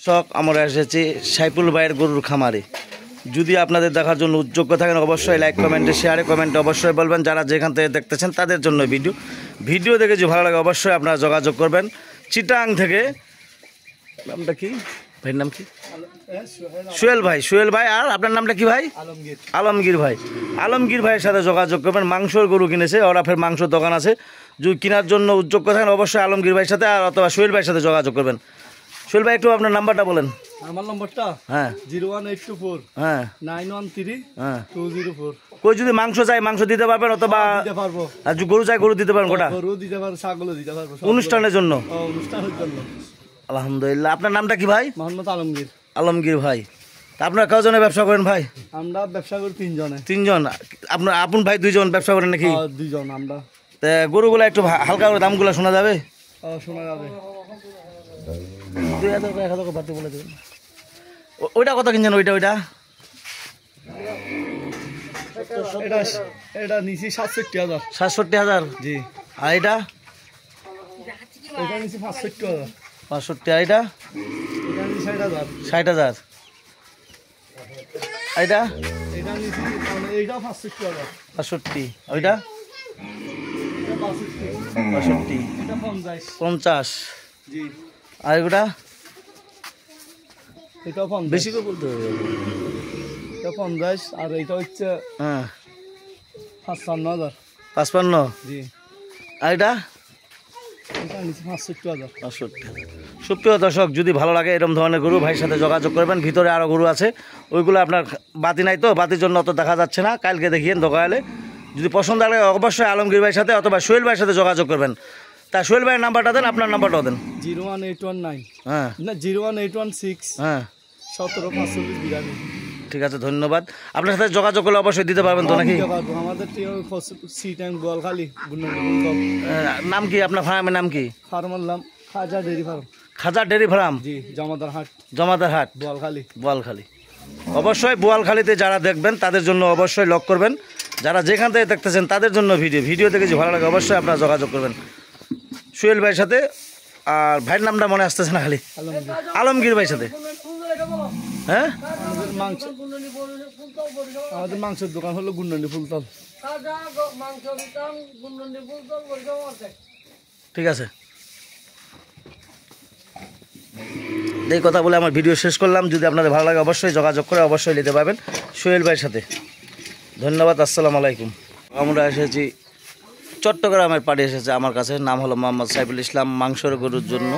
শখ আমরা এসেছি সাইফুল ভাইয়ের গরুর খামারে। যদি আপনাদের দেখার জন্য উদ্যোগ্য থাকেন অবশ্যই লাইক কমেন্টে শেয়ারে কমেন্টে অবশ্যই বলবেন। যারা যেখান থেকে দেখতেছেন তাদের জন্য ভিডিও দেখে যদি ভালো লাগে অবশ্যই আপনারা যোগাযোগ করবেন। চিটাং থেকে, নামটা কি ভাইয়ের নাম কি? সোহেল ভাই। আর আপনার নামটা কি ভাই? আলমগীর ভাই। আলমগীর ভাইয়ের সাথে যোগাযোগ করবেন। মাংসর গরু কিনেছে, ওরা ফের মাংসর দোকান আছে। যদি কেনার জন্য উদ্যোগ থাকেন অবশ্যই আলমগীর ভাইয়ের সাথে আর অথবা সোহেল ভাইয়ের সাথে যোগাযোগ করবেন। সোহেল ভাই একটু আপনার নাম্বারটা বলেন। আমার নাম্বারটা হ্যাঁ 01824 হ্যাঁ 913 হ্যাঁ 204। কই যদি মাংস চাই মাংস দিতে পারবেন অথবা দিতে পারবো, আর যদি গরু চাই গরু দিতে পারবেন। গোটা গরু দিতে পারবো, ছাগলও দিতে পারবো অনুষ্ঠানের জন্য। অনুষ্ঠানের জন্য। আলহামদুলিল্লাহ। আপনার নামটা কি ভাই? মোহাম্মদ আলমগীর। আলমগীর ভাই। তা আপনারা কজনে ব্যবসা করেন ভাই? আমরা ব্যবসা করি তিনজনে। তিনজন? আপনার আপন ভাই দুইজন ব্যবসা করেন নাকি? দুইজন আমরা। তা গরুগুলা একটু হালকা করে দামগুলো শোনা যাবে? শোনা যাবে। 2000 টাকা 1000 টাকা বাড়তে বলে দেবেন। ওইটা কত কিনছেন? ওইটা এটা নিচে 67,000। 67,000 জি। আর এটা নিচে 65,000। 65। আর এটা নিচে 60,000। 60,000। এটা নিচে এইটা 65,000। 65। ওইটা 65। এটা 50। জি। আর ওটা এটা 50। বেশি করে বলতে হবে। এটা 50 আর এটা হচ্ছে হ্যাঁ 55,000। 55। জি। আর এটা নিচে 65,000। 65। সুপ্রিয় দর্শক, যদি ভালো লাগে এরকম ধরনের গরু ভাইয়ের সাথে যোগাযোগ করবেন। ভিতরে আরও গরু আছে, ওইগুলো আপনার বাতি নাই তো, বাতির জন্য অত দেখা যাচ্ছে না। কালকে দেখিয়েন দোকানে। যদি পছন্দ লাগে অবশ্যই আলমগীর ভাইয়ের সাথে অথবা সোহেল ভাইয়ের সাথে যোগাযোগ করবেন। তা সোহেল ভাইয়ের নাম্বারটা দেন, আপনার নাম্বারটাও দেন। 01819 হ্যাঁ না 01816 হ্যাঁ 17,542। ঠিক আছে, ধন্যবাদ। আপনার সাথে যোগাযোগ করলে অবশ্যই দিতে পারবেন তো নাকি? আমাদের সি টাইম গোয়ালখালী। নাম কি আপনার ফার্মের নাম কি? ফার্মের নাম খাজা ডেরি ফার্ম। খাজা ডেরি ফার্ম। জি। জমাদার হাট বোয়ালখালী। অবশ্যই বোয়ালখালীতে যারা দেখবেন তাদের জন্য অবশ্যই লক করবেন। যারা যেখান থেকে দেখতেছেন তাদের জন্য ভিডিও দেখে যে ভালো লাগে অবশ্যই আপনারা যোগাযোগ করবেন সোহেল ভাইয়ের সাথে। আর ভাইয়ের নামটা মনে আসতেছে না খালি, আলমগীর ভাইয়ের সাথে। হ্যাঁ আমাদের মাংসের দোকান হলো গুন্ডনি ফুলতল। ঠিক আছে, এই কথা বলে আমার ভিডিও শেষ করলাম। যদি আপনাদের ভালো লাগে অবশ্যই যোগাযোগ করে অবশ্যই নিতে পারবেন সোহেল ভাইয়ের সাথে। ধন্যবাদ। আসসালামু আলাইকুম। আমরা এসেছি চট্টগ্রামের পার্টি এসেছে আমার কাছে, নাম হলো মোহাম্মদ সাইফুল ইসলাম। মাংসের গরুর জন্য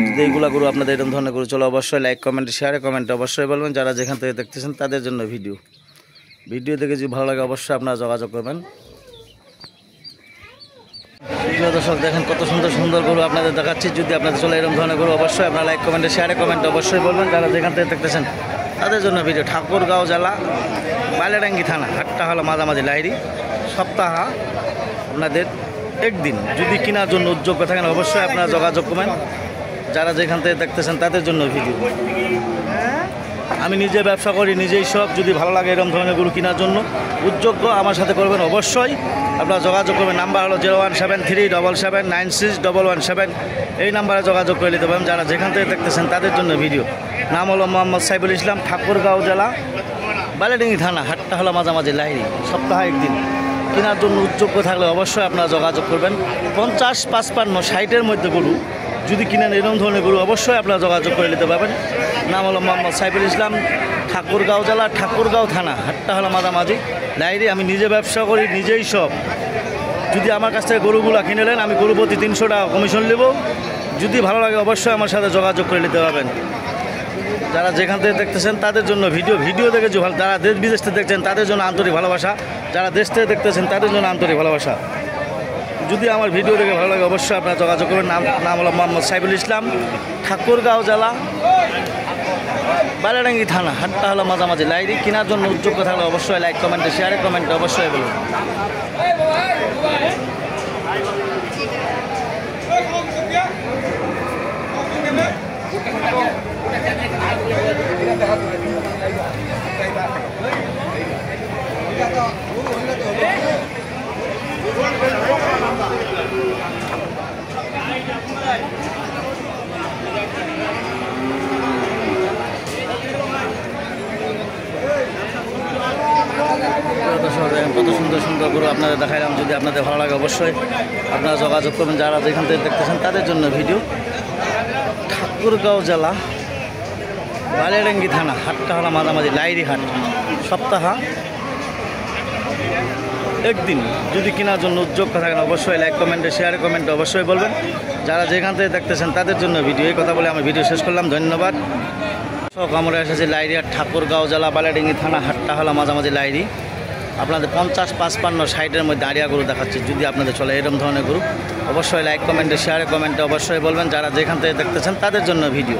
যদি এইগুলা গরু আপনাদের এরকম ধরনের গরু চলো অবশ্যই লাইক কমেন্টে শেয়ারে কমেন্টে অবশ্যই বলবেন। যারা যেখান থেকে দেখতেছেন তাদের জন্য ভিডিও দেখে যদি ভালো লাগে অবশ্যই আপনারা যোগাযোগ করবেন। প্রিয় দর্শক, দেখেন কত সুন্দর গরু আপনাদের দেখাচ্ছি। যদি আপনাদের চলে এরকম ধরনের গরু অবশ্যই আপনারা লাইক কমেন্টে শেয়ারে কমেন্টে অবশ্যই বলবেন। যারা যেখান থেকে দেখতেছেন তাদের জন্য ঠাকুরগাঁও জেলা বাইলাডাঙ্গি থানা, হাটটা হলো মাঝামাঝি লাইরি। সপ্তাহ আপনাদের একদিন। যদি কেনার জন্য উদ্যোগ্য থাকেন অবশ্যই আপনারা যোগাযোগ করবেন। যারা যেখান থেকে দেখতেছেন তাদের জন্য আমি নিজে ব্যবসা করি, নিজেই সব। যদি ভালো লাগে এরকম ধরনের গরু কেনার জন্য উদ্যোগ্য আমার সাথে করবেন অবশ্যই আপনারা যোগাযোগ করবেন। নাম্বার হলো 01737796117। এই নাম্বারে যোগাযোগ করে নিতে পারেন। যারা যেখান থেকে দেখতেছেন তাদের জন্য নাম হলো মোহাম্মদ সাইফুল ইসলাম, ঠাকুরগাঁও জেলা বাইলাডাঙ্গি থানা, হাটটা হলো মাঝামাঝি লাহিড়ি। সপ্তাহে একদিন। কেনার জন্য উদ্যোগ্য থাকলে অবশ্যই আপনারা যোগাযোগ করবেন। 50, 55, 60-এর মধ্যে গরু যদি কিনেন এরকম ধরনের গরু অবশ্যই আপনারা যোগাযোগ করে নিতে পারবেন। নাম হলো মোহাম্মদ সাইফুল ইসলাম, ঠাকুরগাঁও জেলা, ঠাকুরগাঁও থানা, হাটটা হলো মাঝামাঝি লাইরি। আমি নিজে ব্যবসা করি, নিজেই সব। যদি আমার কাছ থেকে গরুগুলো কিনে নেন আমি গরু প্রতি 300 টাকা কমিশন নেব। যদি ভালো লাগে অবশ্যই আমার সাথে যোগাযোগ করে নিতে পারবেন। যারা যেখান থেকে দেখতেছেন তাদের জন্য ভিডিও দেখে যে ভালো, যারা দেশ বিদেশ থেকে দেখছেন তাদের জন্য আন্তরিক ভালোবাসা। যারা দেশ থেকে দেখতেছেন তাদের জন্য আন্তরিক ভালোবাসা। যদি আমার ভিডিও দেখে ভালো লাগে অবশ্যই আপনারা যোগাযোগ করবেন। নাম হলো মোহাম্মদ সাইফুল ইসলাম, ঠাকুরগাঁও জেলা বাইলাডাঙ্গি থানা, হাটটা হলো মাঝামাঝি লাইরি। কেনার জন্য উদ্যোগ্য থাকলে অবশ্যই লাইক কমেন্টে শেয়ারে কমেন্টে অবশ্যই বলুন। সুন্দর গরু আপনাদের দেখাইলাম। যদি আপনাদের ভালো লাগে অবশ্যই আপনারা যোগাযোগ করবেন। যারা যেখান থেকে দেখতেছেন তাদের জন্য ভিডিও। ঠাকুরগাঁও জেলা বালিয়াডাঙ্গি থানা, হাটটা হলো মাঝামাঝি লাইরি হাট, সপ্তাহ একদিন। যদি কেনার জন্য উদ্যোগ থাকেন অবশ্যই লাইক কমেন্টে শেয়ার কমেন্টে অবশ্যই বলবেন। যারা যেখান থেকে দেখতেছেন তাদের জন্য ভিডিও। এই কথা বলে আমি ভিডিও শেষ করলাম, ধন্যবাদ। আমরা এসেছি লাইরি হাট, ঠাকুরগাঁও জেলা বালিয়াডাঙ্গি থানা, হাটটা হলো মাঝামাঝি লাইরি। আপনাদের 50, 55, 60-এর মধ্যে আড়িয়া গরু দেখাচ্ছি। যদি আপনাদের চলে এরকম ধরনের গরু অবশ্যই লাইক কমেন্টে শেয়ার কমেন্টে অবশ্যই বলবেন। যারা যেখান থেকে দেখতেছেন তাদের জন্য ভিডিও।